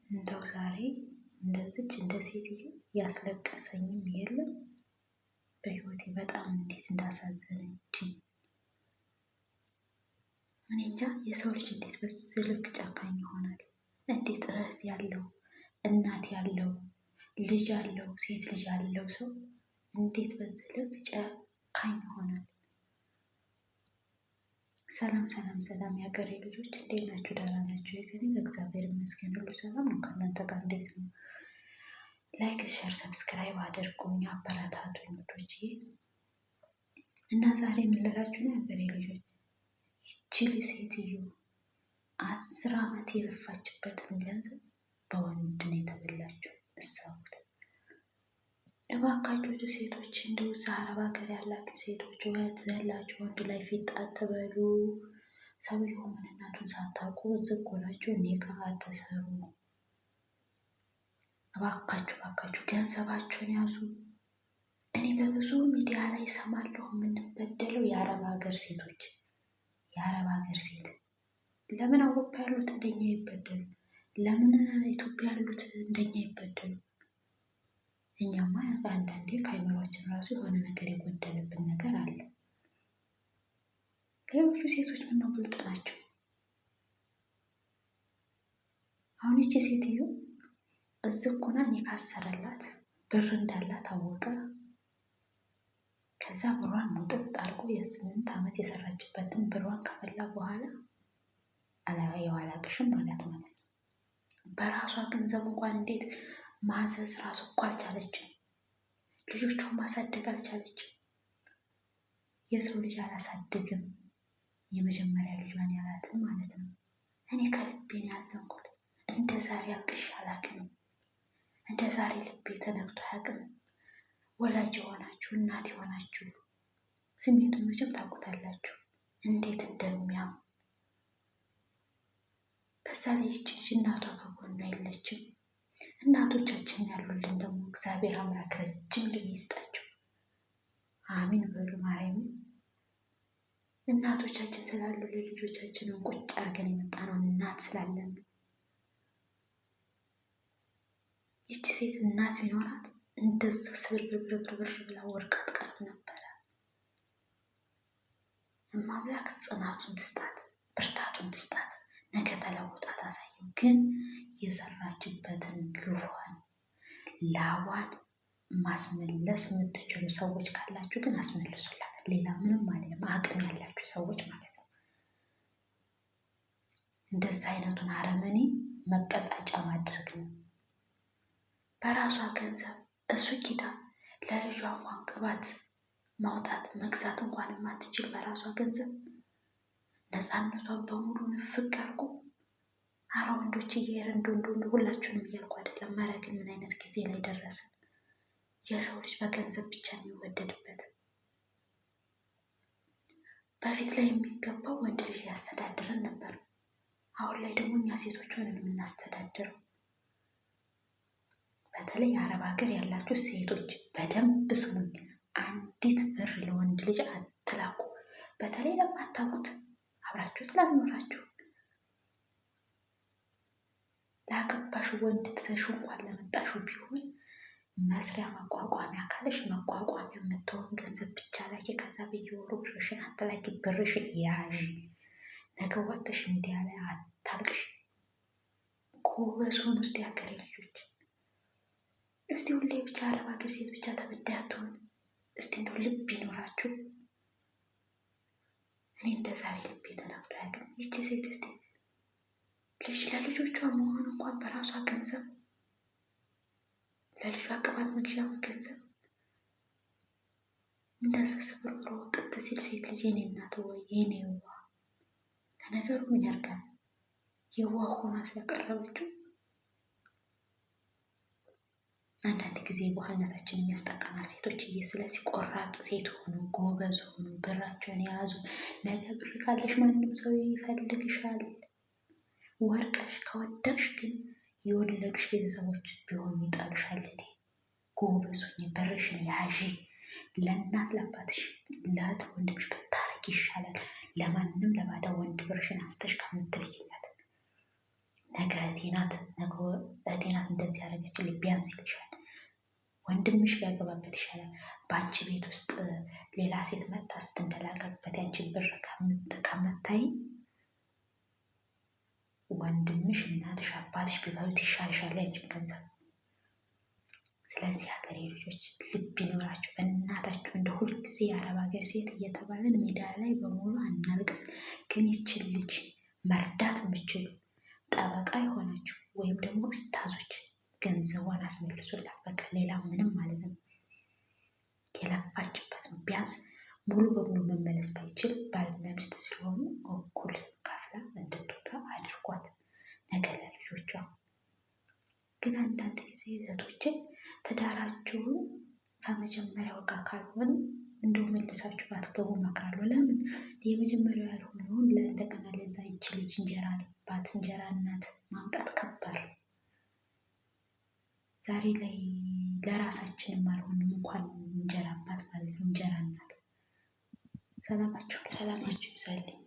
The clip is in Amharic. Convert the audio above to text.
እንደው ዛሬ እንደዚች እንደ ሴትዮ ያስለቀሰኝም የለም። በህይወቴ በጣም እንዴት እንዳሳዘነችኝ እኔ እንጃ። የሰው ልጅ እንዴት በዚህ ልክ ጨካኝ ይሆናል? እንዴት እህት ያለው እናት ያለው ልጅ ያለው ሴት ልጅ ያለው ሰው እንዴት በዚህ ልክ ጨካኝ ይሆናል? ሰላም ሰላም ሰላም የሀገሬ ልጆች እንዴት ናችሁ? ደህና ናችሁ? የከኔ እግዚአብሔር ይመስገን ሁሉ ሰላም ነው። ከእናንተ ጋር እንዴት ነው? ላይክ ሸር ሰብስክራይብ አድርጉኝ፣ አበረታቱኝ ውዶቼ። እና ዛሬ የምንላችሁ ነው የሀገሬ ልጆች፣ ይችል ሴትዮ 10 ዓመት የለፋችበትን ገንዘብ በወንድ ነው የተበላችሁ። እሰቡት እባካችሁ ሴቶች፣ እንደው እዛ አረብ ሀገር ያላችሁ ሴቶች ወት ዘላችሁ ወንድ ላይ ፊት አትበሉ። ሰውየው ማንነቱን ሳታውቁ ዝግ ሆናችሁ ኒካ አትሰሩ። እባካችሁ ገንዘባችሁን ያዙ። እኔ በብዙ ሚዲያ ላይ እሰማለሁ የምንበደለው የአረብ ሀገር ሴቶች። የአረብ ሀገር ሴት ለምን አውሮፓ ያሉት እንደኛ ይበደሉ? ለምን ኢትዮጵያ ያሉት እንደኛ ይበደሉ? እኛማ አንዳንዴ ከአይምሯችን ራሱ የሆነ ነገር የጎደለብን ነገር አለ። ሌሎቹ ሴቶች ምነው ብልጥ ናቸው? አሁን ይቺ ሴትዮ እዚህ ሆና እኔ ካሰረላት ብር እንዳላት አወቀ። ከዛ ብሯን ሙጥጥ አድርጎ የ8 ዓመት የሰራችበትን ብሯን ከፈላ በኋላ የዋላቅሽም ማለት ነው። በራሷ ገንዘብ እንኳን እንዴት ማዘዝ ራሱ እኮ አልቻለችም። ልጆቿን ማሳደግ አልቻለችም። የሰው ልጅ አላሳድግም የመጀመሪያ ልጇን ያላትን ማለት ነው። እኔ ከልቤን ያዘንኩት እንደ ዛሬ አልቅሼ አላቅም። እንደ ዛሬ ልቤ ተነክቶ አያውቅም። ወላጅ የሆናችሁ እናት የሆናችሁ ስሜቱን መቼም ታውቁታላችሁ እንዴት እንደሚያም። በዛ ላይ ይህች ልጅ እናቷ ከጎኗ የለችም። እናቶቻችን ያሉልን ደግሞ እግዚአብሔር አምላክ ረጅም ዕድሜ ይስጣቸው። አሚን በሉ ማርያም። እናቶቻችን ስላሉ ልጆቻችንን ቁጭ አድርገን የመጣነው እናት ስላለን። ይቺ ሴት እናት ቢኖራት እንደዚህ ስብርብርብር ብላ ወርቃ ትቀርብ ነበረ። እማምላክ ጽናቱን ትስጣት፣ ብርታቱን ትስጣት። ነገ ተለውጣ ታሳየው። ግን የሰራችበትን ግፏን ላቧን ማስመለስ የምትችሉ ሰዎች ካላችሁ ግን አስመልሱላት። ሌላ ምንም አይደለም፣ አቅም ያላችሁ ሰዎች ማለት ነው። እንደዚህ አይነቱን አረመኔ መቀጣጫ ማድረግ ነው። በራሷ ገንዘብ እሱ ኪዳ ለልጇ እንኳን ቅባት ማውጣት መግዛት እንኳን የማትችል በራሷ ገንዘብ ነፃነቷን በሙሉ ንፍቅ አድርጎ። አረ ወንዶች እየሄረ እንዶ ሁላችሁንም እያልኩ አይደለም። ማረግን ምን አይነት ጊዜ ላይ ደረሰ? የሰው ልጅ በገንዘብ ብቻ የሚወደድበት። በፊት ላይ የሚገባው ወንድ ልጅ ያስተዳድረን ነበር። አሁን ላይ ደግሞ እኛ ሴቶች ሆነን የምናስተዳድረው። በተለይ አረብ ሀገር ያላችሁ ሴቶች በደንብ ስሙኝ። አንዲት ብር ለወንድ ልጅ አትላኩ። በተለይ ለማታውቁት አብራችሁት ላልኖራችሁ ላገባሹ ወንድ ትተሹ እንኳን ለመጣሹ ቢሆን መስሪያ ማቋቋሚያ ካለሽ ማቋቋሚያ የምትሆን ገንዘብ ብቻ ላኪ። ከዛ በየወሩ ብርሽን አትላኪ። ብርሽን ያዥ። ነገ ወጥተሽ ሚዲያ ላይ አታልቅሽ። ጎበዙን ውስጥ ያገሬ ልጆች እስቲ ሁሌ ብቻ አረብ ሀገር ሴት ብቻ ተበዳይ አትሆን። እስቲ እንደው ልብ ይኖራችሁ። እኔ እንደ ዛሬ ልቤ ተነክቶ አያውቅም። ይቺ ሴት እስቲ ልጅ ለልጆቿ መሆን እንኳን በራሷ ገንዘብ ለልጇ ቅባት መግዣ ገንዘብ እንደዚህ ስብርብሮ ቅት ሲል ሴት ልጅ የኔ እናት ወይ የኔ የዋ። ለነገሩ ምን ያርጋል የዋ ሆና ስለቀረበችው። አንዳንድ ጊዜ በኋላታችን የሚያስጠቃናል ሴቶችዬ። ስለዚህ ቆራጥ ሴት ሆኑ፣ ጎበዝ ሆኑ፣ ብራቸውን የያዙ። ነገ ብር ካለሽ ማንም ሰው ይፈልግሻል። ወርቀሽ ከወደቅሽ ግን የወለዱሽ ቤተሰቦች ቢሆኑ ይጠሉሻል። ጎበዝ ሁኚ፣ ብርሽን ያዢ። ለእናት ለአባትሽ ለእህት ወንድምሽ ብታረጊ ይሻላል። ለማንም ለባዳ ወንድ ብርሽን አንስተሽ ከምትልኪለት ነገ እህቴ ናት ነገ እህቴ ናት እንደዚህ ያደረገችልኝ ቢያንስ ይልሻል። ወንድምሽ ቢያገባበት ይሻላል። በአንቺ ቤት ውስጥ ሌላ ሴት መጥታ ስትንደላቀቅበት ያንቺን ብር ከምታይ ወንድምሽ፣ እናትሽ፣ አባትሽ ቢበሉት ይሻልሻል ያንቺን ገንዘብ። ስለዚህ ሀገሬ ልጆች ልብ ይኖራችሁ በእናታችሁ። እንደ ሁልጊዜ የአረብ ሀገር ሴት እየተባለን ሜዳ ላይ በሙሉ አናልቅስ። ግን ይችን ልጅ መርዳት የምችሉ ጠበቃ የሆናችሁ ወይም ደግሞ ኡስታዞች ገንዘቧን አስመልሱላት። በቃ ሌላ ምንም ማለት ነው። የለፋችበት ነው። ቢያንስ ሙሉ በሙሉ መመለስ ባይችል ባልና ሚስት ስለሆኑ እኩል ከፍላ እንድትወጣ አድርጓት፣ ነገ ለልጆቿ። ግን አንዳንድ ጊዜ እህቶቼ ትዳራችሁን ከመጀመሪያው ጋር ካልሆነ እንደው መልሳችሁ ባትገቡ እመክራለሁ። ለምን የመጀመሪያው ያልሆነውን እንደገና ለዛ ይች ልጅ እንጀራ አባት እንጀራ እናት ማምጣት ከባድ ነው። ዛሬ ላይ ለራሳችንም አልሆንም እንኳን እንጀራ አባት ማለት ነው፣ እንጀራ እናት። ሰላማችሁ ይብዛልኝ።